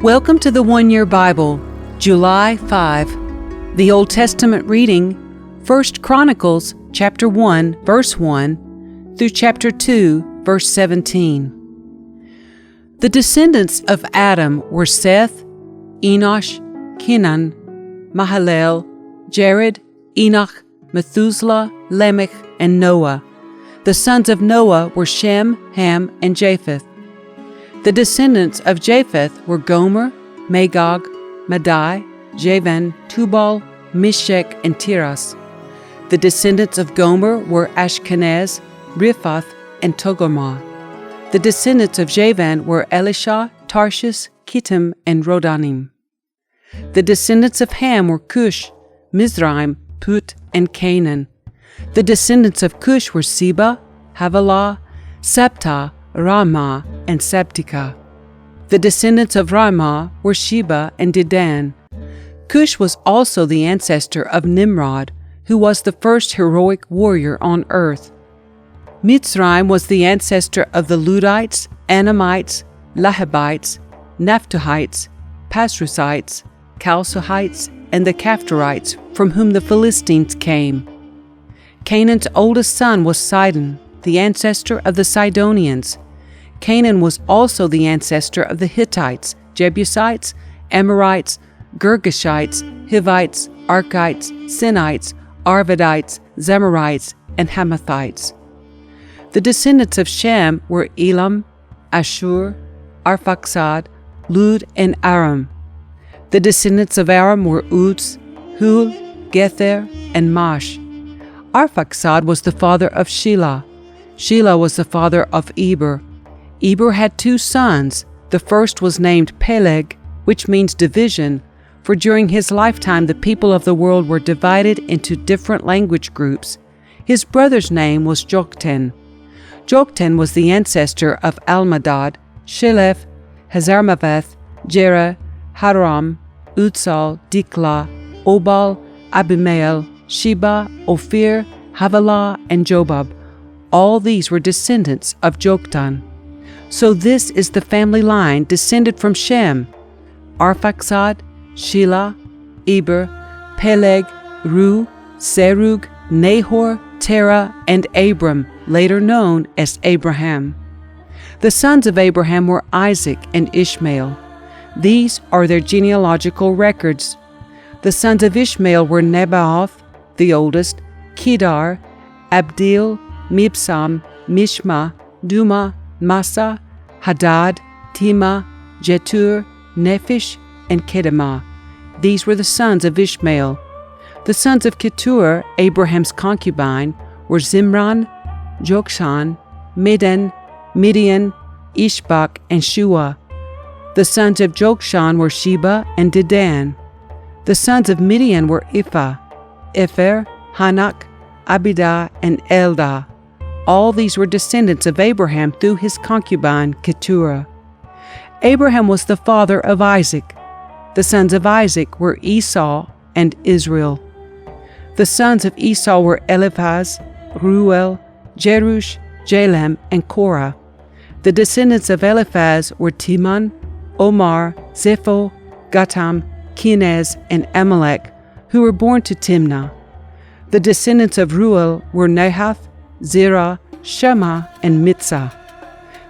Welcome to the One Year Bible, July 5. The Old Testament reading, 1 Chronicles chapter 1, verse 1 through chapter 2, verse 17. The descendants of Adam were Seth, Enosh, Kenan, Mahalalel, Jared, Enoch, Methuselah, Lamech, and Noah. The sons of Noah were Shem, Ham, and Japheth. The descendants of Japheth were Gomer, Magog, Madai, Javan, Tubal, Meshech, and Tiras. The descendants of Gomer were Ashkenaz, Riphath, and Togarmah. The descendants of Javan were Elisha, Tarshish, Kittim, and Rodanim. The descendants of Ham were Cush, Mizraim, Put, and Canaan. The descendants of Cush were Seba, Havilah, Sabta, Ramah, and Sabtika. The descendants of Ramah were Sheba and Dedan. Cush was also the ancestor of Nimrod, who was the first heroic warrior on earth. Mitzrayim was the ancestor of the Ludites, Anamites, Lahabites, Naphtuhites, Pasrusites, Chalcihites, and the Caphtorites, from whom the Philistines came. Canaan's oldest son was Sidon, the ancestor of the Sidonians. Canaan was also the ancestor of the Hittites, Jebusites, Amorites, Girgashites, Hivites, Archites, Sinites, Arvadites, Zemarites, and Hamathites. The descendants of Shem were Elam, Ashur, Arphaxad, Lud, and Aram. The descendants of Aram were Uz, Hul, Gether, and Mash. Arphaxad was the father of Shelah. Shelah was the father of Eber. Eber had two sons. The first was named Peleg, which means division, for during his lifetime the people of the world were divided into different language groups. His brother's name was Joktan. Joktan was the ancestor of Almadad, Shelef, Hazarmaveth, Jerah, Haram, Utsal, Dikla, Obal, Abimael, Sheba, Ophir, Havilah, and Jobab. All these were descendants of Joktan. So this is the family line descended from Shem: Arphaxad, Shelah, Eber, Peleg, Ru, Serug, Nahor, Terah, and Abram, later known as Abraham. The sons of Abraham were Isaac and Ishmael. These are their genealogical records. The sons of Ishmael were Nebaioth, the oldest, Kedar, Abdil, Mibsam, Mishma, Duma, Massa, Hadad, Tema, Jetur, Nephish, and Kedemah. These were the sons of Ishmael. The sons of Keturah, Abraham's concubine, were Zimran, Jokshan, Midan, Midian, Ishbak, and Shua. The sons of Jokshan were Sheba and Dedan. The sons of Midian were Ephah, Epher, Hanak, Abidah, and Eldah. All these were descendants of Abraham through his concubine Keturah. Abraham was the father of Isaac. The sons of Isaac were Esau and Israel. The sons of Esau were Eliphaz, Ruel, Jerush, Jalem, and Korah. The descendants of Eliphaz were Teman, Omar, Zepho, Gatam, Kenaz, and Amalek, who were born to Timnah. The descendants of Ruel were Nahath, Zerah, Shema, and Mitzah.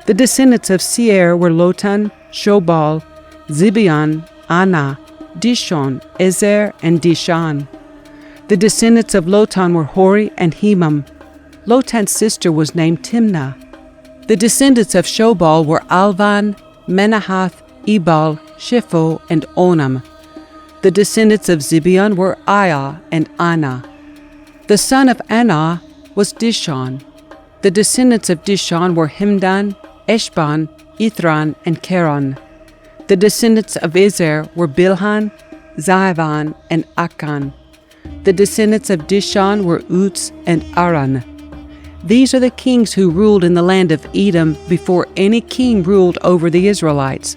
The descendants of Seir were Lotan, Shobal, Zibeon, Anah, Dishon, Ezer, and Dishan. The descendants of Lotan were Hori and Hemam. Lotan's sister was named Timnah. The descendants of Shobal were Alvan, Menahath, Ebal, Shepho, and Onam. The descendants of Zibeon were Aiah and Anah. The son of Anah was Dishon. The descendants of Dishon were Himdan, Eshban, Ithran, and Keron. The descendants of Ezer were Bilhan, Zahavan, and Akan. The descendants of Dishon were Uz and Aran. These are the kings who ruled in the land of Edom before any king ruled over the Israelites.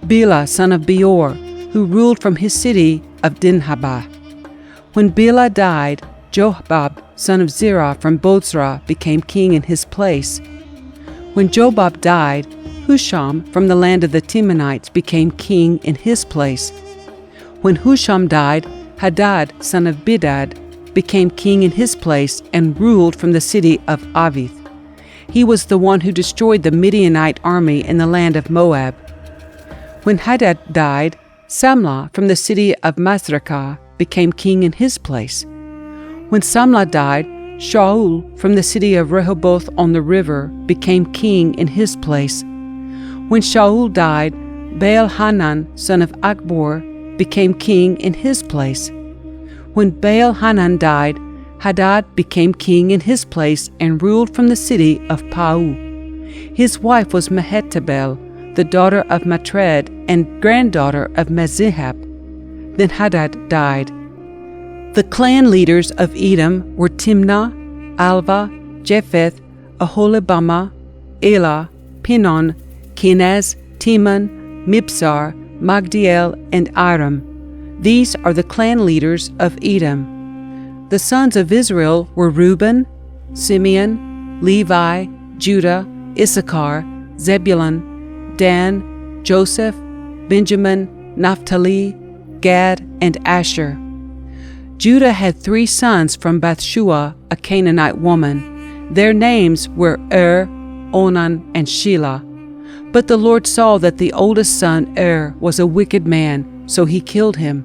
Bela, son of Beor, who ruled from his city of Dinhabah. When Bela died, Jobab, son of Zerah from Bozrah, became king in his place. When Jobab died, Husham from the land of the Temanites became king in his place. When Husham died, Hadad, son of Bedad, became king in his place and ruled from the city of Avith. He was the one who destroyed the Midianite army in the land of Moab. When Hadad died, Samlah from the city of Masrekah became king in his place. When Samlah died, Shaul from the city of Rehoboth on the river became king in his place. When Shaul died, Baal-Hanan, son of Akbor, became king in his place. When Baal-Hanan died, Hadad became king in his place and ruled from the city of Pau. His wife was Mehetabel, the daughter of Matred and granddaughter of Mezihab. Then Hadad died. The clan leaders of Edom were Timnah, Alva, Jepheth, Aholibamah, Elah, Pinon, Kenaz, Teman, Mibsar, Magdiel, and Iram. These are the clan leaders of Edom. The sons of Israel were Reuben, Simeon, Levi, Judah, Issachar, Zebulun, Dan, Joseph, Benjamin, Naphtali, Gad, and Asher. Judah had 3 sons from Bathshua, a Canaanite woman. Their names were Onan, and Shelah. But the Lord saw that the oldest son, was a wicked man, so he killed him.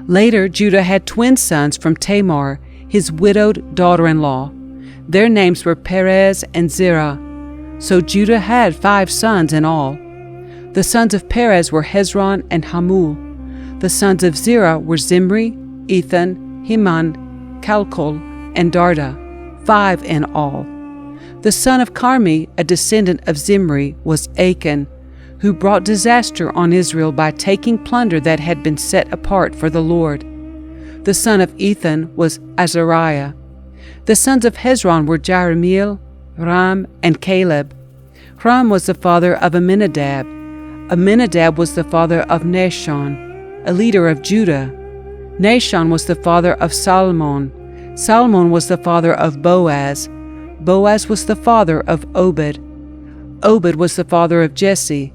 Later, Judah had twin sons from Tamar, his widowed daughter-in-law. Their names were Perez and Zerah. So Judah had 5 sons in all. The sons of Perez were Hezron and Hamul. The sons of Zerah were Zimri, Ethan, Heman, Calcol, and Darda, 5 in all. The son of Carmi, a descendant of Zimri, was Achan, who brought disaster on Israel by taking plunder that had been set apart for the Lord. The son of Ethan was Azariah. The sons of Hezron were Jerahmeel, Ram, and Caleb. Ram was the father of Amminadab. Amminadab was the father of Nahshon, a leader of Judah. Nahshon was the father of Salmon. Salmon was the father of Boaz. Boaz was the father of Obed. Obed was the father of Jesse.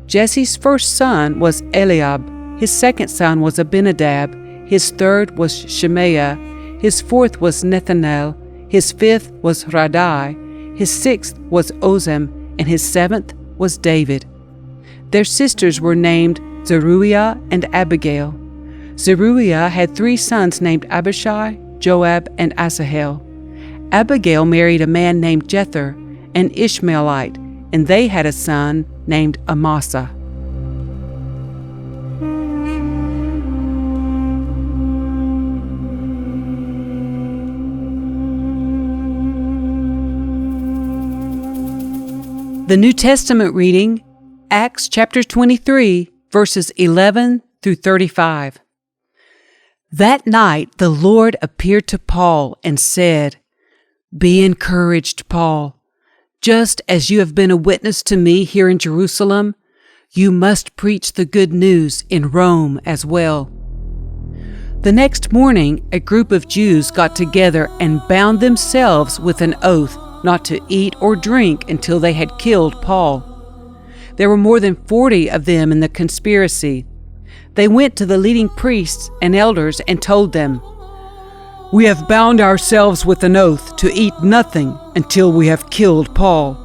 Jesse's first son was Eliab. His second son was Abinadab. His third was Shemaiah. His fourth was Nethanel. His fifth was Radai. His sixth was Ozem. And his seventh was David. Their sisters were named Zeruiah and Abigail. Zeruiah had 3 sons named Abishai, Joab, and Asahel. Abigail married a man named Jether, an Ishmaelite, and they had a son named Amasa. The New Testament reading, Acts chapter 23, verses 11 through 35. That night the Lord appeared to Paul and said, "Be encouraged, Paul. Just as you have been a witness to me here in Jerusalem, you must preach the good news in Rome as well." The next morning, a group of Jews got together and bound themselves with an oath not to eat or drink until they had killed Paul. There were more than 40 of them in the conspiracy. They went to the leading priests and elders and told them, "We have bound ourselves with an oath to eat nothing until we have killed Paul.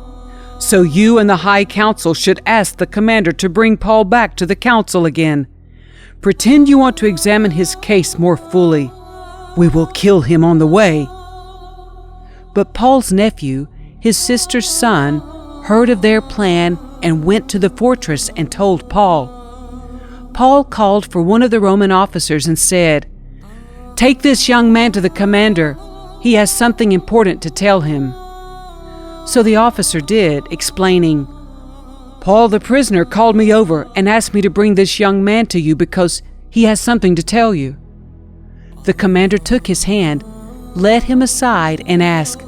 So you and the high council should ask the commander to bring Paul back to the council again. Pretend you want to examine his case more fully. We will kill him on the way." But Paul's nephew, his sister's son, heard of their plan and went to the fortress and told Paul. Paul called for one of the Roman officers and said, "Take this young man to the commander. He has something important to tell him." So the officer did, explaining, "Paul the prisoner called me over and asked me to bring this young man to you because he has something to tell you." The commander took his hand, led him aside, and asked,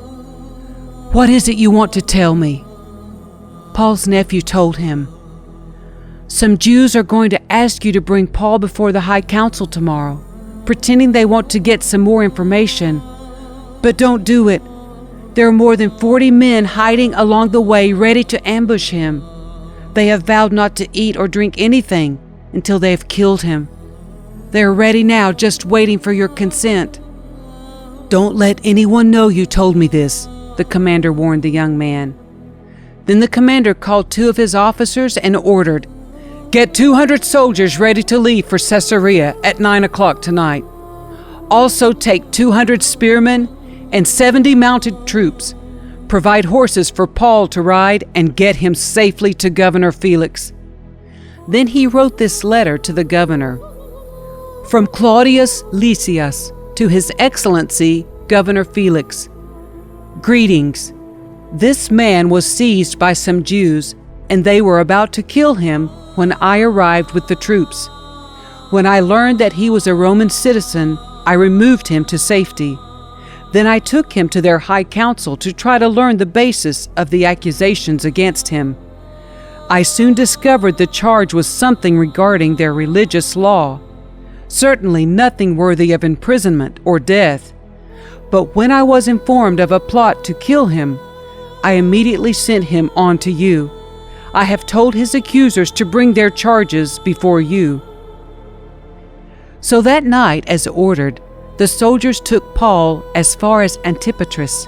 "What is it you want to tell me?" Paul's nephew told him, "Some Jews are going to ask you to bring Paul before the high council tomorrow, pretending they want to get some more information. But don't do it. There are more than 40 men hiding along the way ready to ambush him. They have vowed not to eat or drink anything until they have killed him. They are ready now, just waiting for your consent." "Don't let anyone know you told me this," the commander warned the young man. Then the commander called 2 of his officers and ordered, "Get 200 soldiers ready to leave for Caesarea at 9 o'clock tonight. Also take 200 spearmen and 70 mounted troops. Provide horses for Paul to ride and get him safely to Governor Felix." Then he wrote this letter to the governor. "From Claudius Lysias to His Excellency Governor Felix. Greetings. This man was seized by some Jews, and they were about to kill him when I arrived with the troops. When I learned that he was a Roman citizen, I removed him to safety. Then I took him to their high council to try to learn the basis of the accusations against him. I soon discovered the charge was something regarding their religious law. Certainly nothing worthy of imprisonment or death. But when I was informed of a plot to kill him, I immediately sent him on to you. I have told his accusers to bring their charges before you." So that night, as ordered, the soldiers took Paul as far as Antipatris.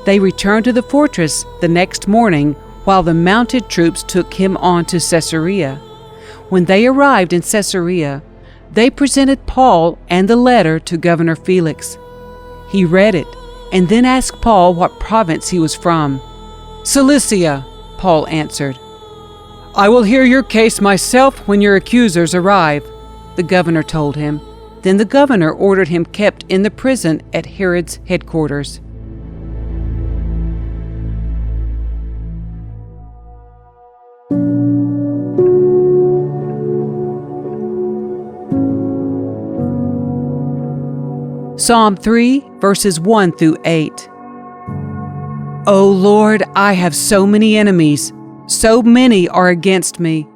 They returned to the fortress the next morning, while the mounted troops took him on to Caesarea. When they arrived in Caesarea, they presented Paul and the letter to Governor Felix. He read it, and then asked Paul what province he was from. "Cilicia," Paul answered. "I will hear your case myself when your accusers arrive," the governor told him. Then the governor ordered him kept in the prison at Herod's headquarters. Psalm 3, verses 1 through 8. O Lord, I have so many enemies. So many are against me.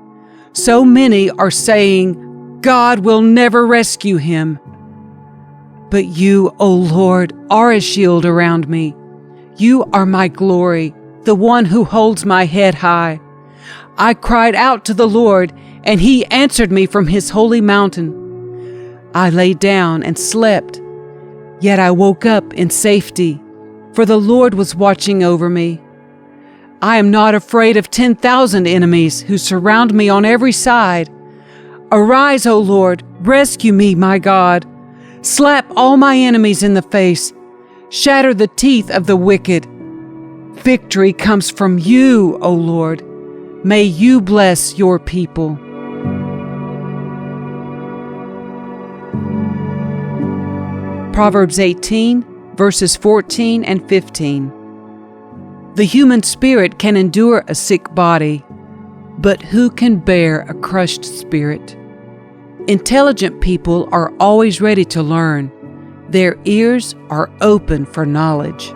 So many are saying, "God will never rescue him." But you, O Lord, are a shield around me. You are my glory, the one who holds my head high. I cried out to the Lord, and he answered me from his holy mountain. I lay down and slept, yet I woke up in safety, for the Lord was watching over me. I am not afraid of 10,000 enemies who surround me on every side. Arise, O Lord, rescue me, my God. Slap all my enemies in the face. Shatter the teeth of the wicked. Victory comes from you, O Lord. May you bless your people. Proverbs 18, verses 14 and 15. The human spirit can endure a sick body, but who can bear a crushed spirit? Intelligent people are always ready to learn. Their ears are open for knowledge.